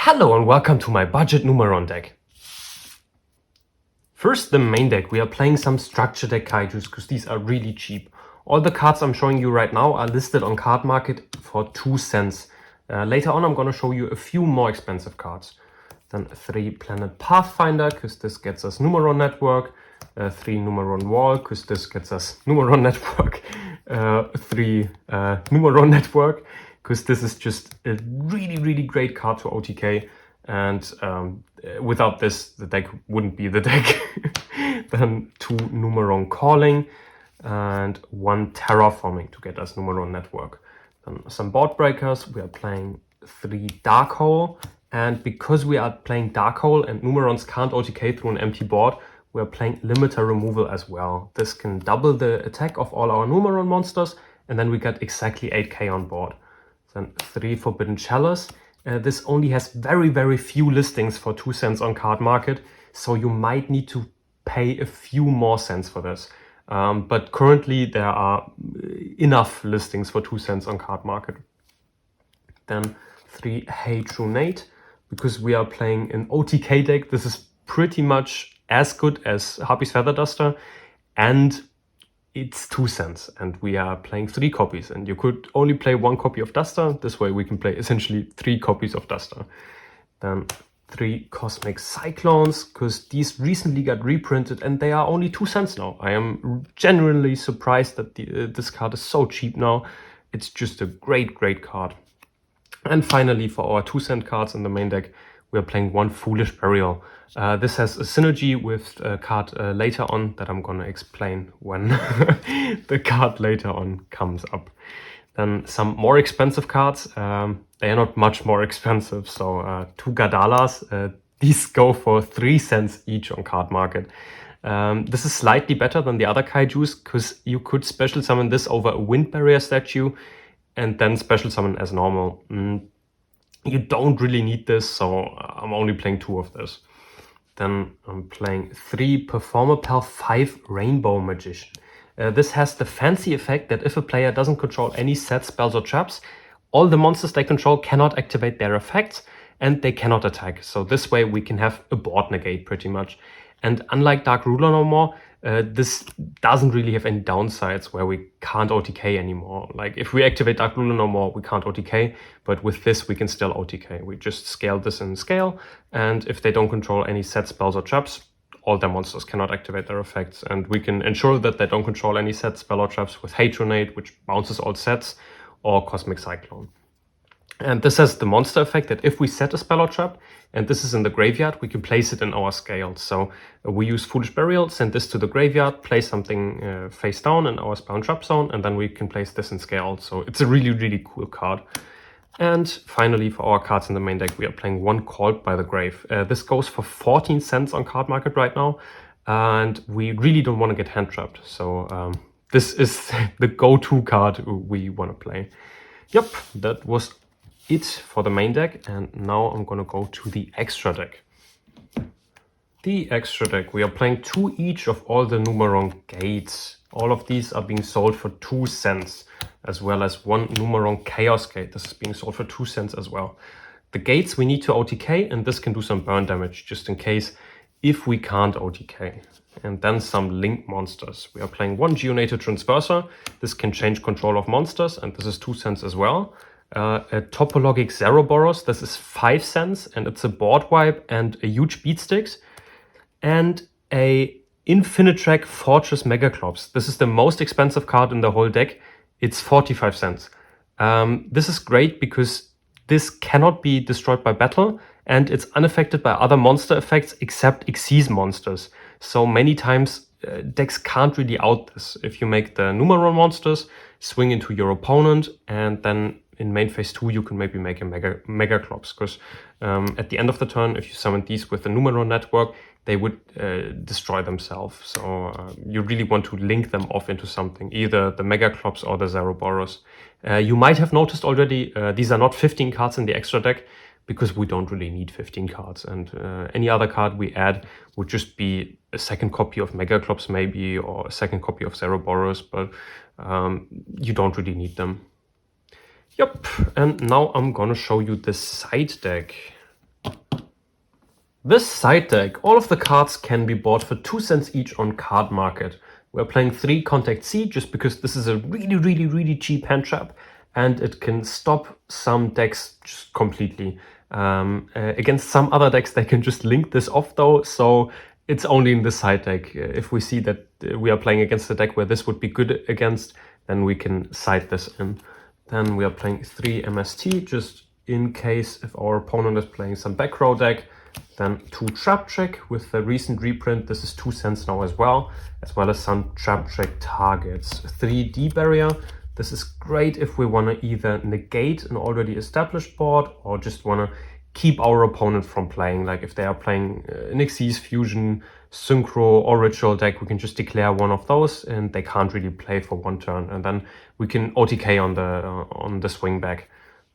Hello and welcome to my budget NUMERON deck. First, the main deck. We are playing some structure deck kaijus because these are really cheap. All the cards I'm showing you right now are listed on Card Market for 2 cents. Later on I'm going to show you a few more expensive cards. Then 3 Planet Pathfinder because this gets us NUMERON Network. 3 NUMERON Wall because this gets us NUMERON Network. 3 NUMERON Network because this is just a really great card to OTK, and without this the deck wouldn't be the deck. Then 2 NUMERON Calling and 1 Terraforming to get us NUMERON Network. Then some board breakers. We are playing 3 Dark Hole, and because we are playing Dark Hole and NUMERONs can't OTK through an empty board, we are playing Limiter Removal as well. This can double the attack of all our NUMERON monsters, and then we get exactly 8k on board. Then 3 Forbidden Chalice. This only has very few listings for 2 cents on Card Market, so you might need to pay a few more cents for this. But currently there are enough listings for 2 cents on Card Market. Then 3 Hey True Nate. Because we are playing an OTK deck, this is pretty much as good as Harpy's Feather Duster, and it's 2 cents, and we are playing 3 copies, and you could only play 1 copy of Duster. This way we can play essentially 3 copies of Duster. Then 3 Cosmic Cyclones, because these recently got reprinted and they are only 2 cents now. I am genuinely surprised that this card is so cheap now. It's just a great card. And finally, for our 2 cent cards in the main deck, we are playing 1 Foolish Burial. This has a synergy with a card later on that I'm gonna explain when the card later on comes up. Then some more expensive cards. They are not much more expensive. So 2 Gardalas. These go for 3 cents each on Card Market. This is slightly better than the other kaijus because you could special summon this over a Wind Barrier statue and then special summon as normal. You don't really need this, so I'm only playing 2 of this. Then I'm playing 3 Performer Pal 5 Rainbow Magician. This has the fancy effect that if a player doesn't control any set, spells or traps, all the monsters they control cannot activate their effects and they cannot attack. So this way we can have a board negate pretty much. And unlike Dark Ruler No More, this doesn't really have any downsides where we can't OTK anymore. Like if we activate Dark Ruler No More, we can't OTK, but with this we can still OTK. We just scale this in scale, and if they don't control any set, spells or traps, all their monsters cannot activate their effects. And we can ensure that they don't control any set, spell or traps with Hatronate, which bounces all sets, or Cosmic Cyclone. And this has the monster effect that if we set a spell or trap, and this is in the graveyard, we can place it in our scale. So we use Foolish Burial, send this to the graveyard, place something face down in our spell and trap zone, and then we can place this in scale. So it's a really cool card. And finally, for our cards in the main deck, we are playing 1 Called by the Grave. This goes for 14 cents on Card Market right now, and we really don't want to get hand trapped. So this is the go-to card we want to play. Yep, that was it for the main deck, and now I'm gonna go to the extra deck. The extra deck, we are playing 2 each of all the NUMERON gates. All of these are being sold for 2 cents, as well as 1 NUMERON Chaos Gate. This is being sold for 2 cents as well. The gates we need to OTK, and this can do some burn damage just in case if we can't OTK. And then some link monsters. We are playing 1 Geonated Transverser. This can change control of monsters, and this is 2 cents as well. A Topologic Zeroboros, this is 5 cents, and it's a board wipe and a huge beatsticks. And a Infinitrack Fortress Megaclops. This is the most expensive card in the whole deck. It's 45 cents. This is great because this cannot be destroyed by battle, and it's unaffected by other monster effects except Xyz monsters. So many times decks can't really out this. If you make the NUMERON monsters, swing into your opponent, and then in main phase 2 you can maybe make a Megaclops, because at the end of the turn, if you summon these with the NUMERON network, they would destroy themselves. So you really want to link them off into something, either the Megaclops or the Zeroboros. You might have noticed already, these are not 15 cards in the extra deck, because we don't really need 15 cards, and any other card we add would just be a second copy of Megaclops maybe, or a second copy of Zeroboros, but you don't really need them. Yep, and now I'm gonna show you the side deck. This side deck, all of the cards can be bought for 2 cents each on Card Market. We're playing 3 Contact C just because this is a really cheap hand trap and it can stop some decks just completely. Against some other decks they can just link this off though, so it's only in the side deck. If we see that we are playing against a deck where this would be good against, then we can side this in. Then we are playing 3 MST just in case if our opponent is playing some back row deck. Then 2 Trap Check with the recent reprint. This is 2 cents now as well as some Trap Check targets. 3 D Barrier. This is great if we want to either negate an already established board or just want to keep our opponent from playing. Like if they are playing Nixie's Fusion, Synchro or Ritual deck, we can just declare one of those and they can't really play for one turn. And then we can OTK on the swing back.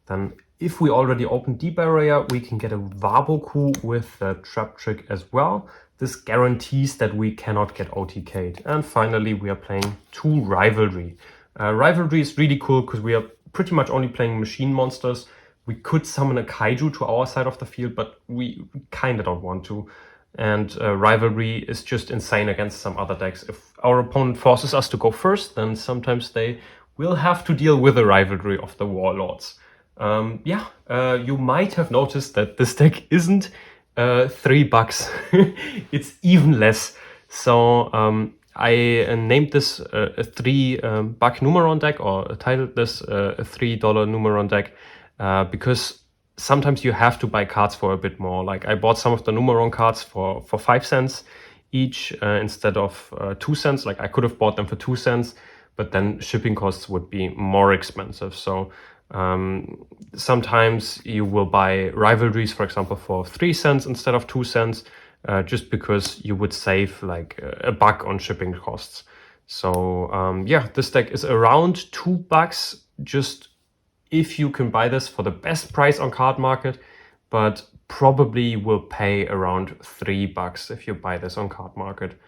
Then if we already open D-Barrier, we can get a Waboku with the Trap Trick as well. This guarantees that we cannot get OTK'd. And finally, we are playing 2 Rivalry. Rivalry is really cool because we are pretty much only playing machine monsters. We could summon a Kaiju to our side of the field, but we kind of don't want to. And Rivalry is just insane against some other decks. If our opponent forces us to go first, then sometimes they will have to deal with the Rivalry of the Warlords. You might have noticed that this deck isn't $3. It's even less. So I named this a $3 Numeron deck, or titled this a $3 Numeron deck because sometimes you have to buy cards for a bit more. Like I bought some of the Numeron cards for 5 cents each instead of 2 cents. Like I could have bought them for 2 cents, but then shipping costs would be more expensive. So sometimes you will buy rivalries, for example, for 3 cents instead of 2 cents, just because you would save like $1 on shipping costs. So yeah, this deck is around $2 just if you can buy this for the best price on Card Market, but probably you will pay around $3 if you buy this on Card Market.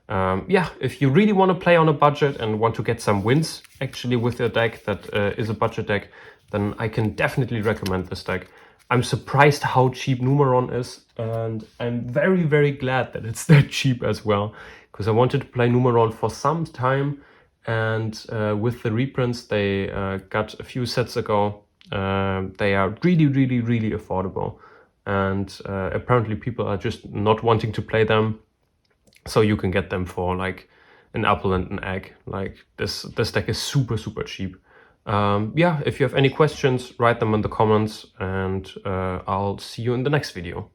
Yeah, if you really want to play on a budget and want to get some wins actually with a deck that is a budget deck, then I can definitely recommend this deck. I'm surprised how cheap Numeron is, and I'm very glad that it's that cheap as well, because I wanted to play Numeron for some time, and with the reprints they got a few sets ago, they are really affordable, and apparently people are just not wanting to play them, so you can get them for like an apple and an egg. Like this deck is super cheap. Yeah, if you have any questions, write them in the comments, and I'll see you in the next video.